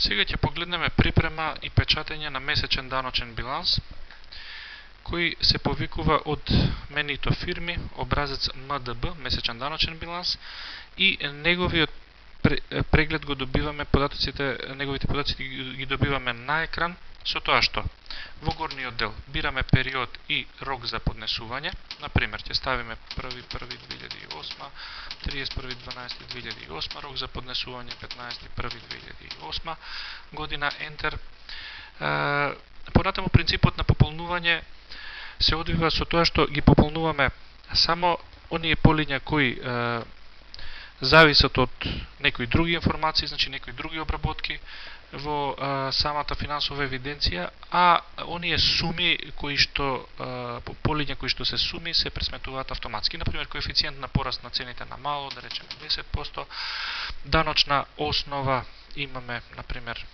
Сега ќе погледнеме припрема и печатење на месечен даночен биланс, кој се повикува од менито фирми, образец МДБ, месечен даночен биланс, и неговиот преглед го добиваме, неговите податоци ги добиваме на екран, со тоа што во горниот дел бираме период и рок за поднесување. Например, ќе ставиме 1.1.2008, 31.12.2008, рок за поднесување 15.1.2008 година, ентер. Понатаму принципот на пополнување се одвива со тоа што ги пополнуваме само оние полиња кои зависат од некои други информации, значи некои други обработки во самата финансова евиденција, а оние суми кои што полиња кои што се суми се пресметуваат автоматски. Например, коефициент на пораст на цените на мало, да речеме 10%, даночна основа имаме, например,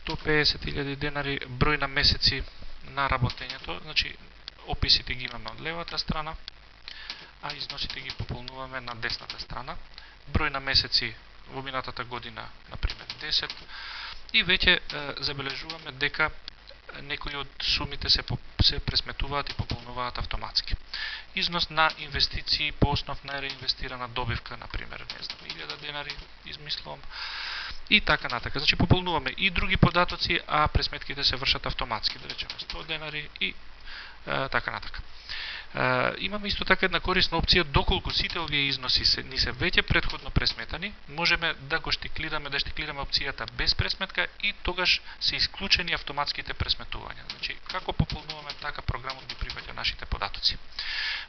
150.000 денари, број на месеци на работењето, значи описите ги имаме од левата страна, а износите ги пополнуваме на десната страна. Број на месеци во минатата година, например 10, и веќе забележуваме дека некои од сумите се пресметуваат и пополнуваат автоматски. Износ на инвестиции по основ на реинвестирана добивка, например, 1000 денари, измислувам, и така натака. Значи пополнуваме и други податоци, а пресметките се вршат автоматски, да речеме 100 денари и така натака. Имаме исто така една корисна опција, доколку сите овие износи ни се веќе претходно пресметани, можеме да го штиклираме опцијата без пресметка и тогаш се исклучени автоматските пресметувања. Значи, како пополнуваме, така програмот ги прифаќа нашите податоци.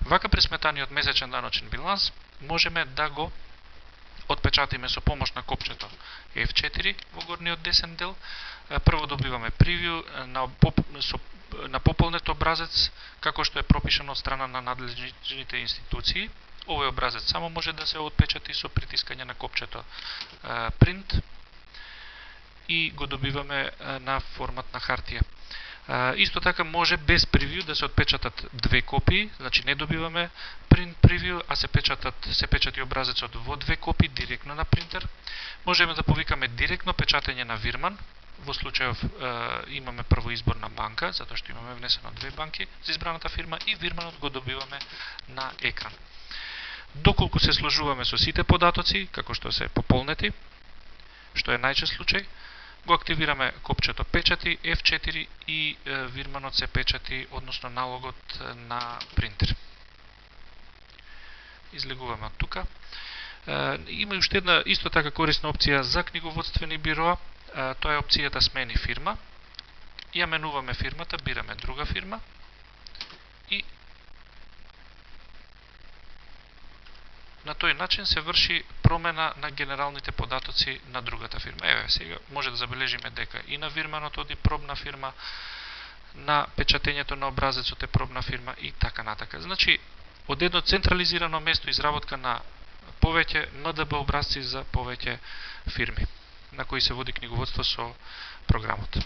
Вака пресметаниот месечен даночен биланс можеме да го отпечатиме со помош на копчето F4 во горниот десен дел. Прво добиваме превју на пополнет образец, како што е пропишано од страна на надлежните институции. Овој образец само може да се отпечати со притискање на копчето Print и го добиваме на формат на хартија. Исто така може без превју да се отпечатат две копии, значи не добиваме print preview, а се печати образецот во две копии директно на принтер. Можеме да повикаме директно печатење на вирман. Во случајов имаме прво избор на банка, затоа што имаме внесено две банки за избраната фирма, и вирманот го добиваме на екран. Доколку се сложуваме со сите податоци, како што се пополнети, што е најчест случај, го активираме копчето печати F4 и вирманот се печати, односно налогот на принтер. Излегуваме од тука. Има уште една исто така корисна опција за книговодствени бироа. Тоа е опцијата смени фирма. Ја менуваме фирмата, бираме друга фирма и на тој начин се врши промена на генералните податоци на другата фирма. Еве, сега може да забележиме дека и на вирманот оди пробна фирма, на печатењето на образецот е пробна фирма и така натака. Значи, од едно централизирано место изработка на повеќе МДБ образци за повеќе фирми, на кои се води книговодство со програмот.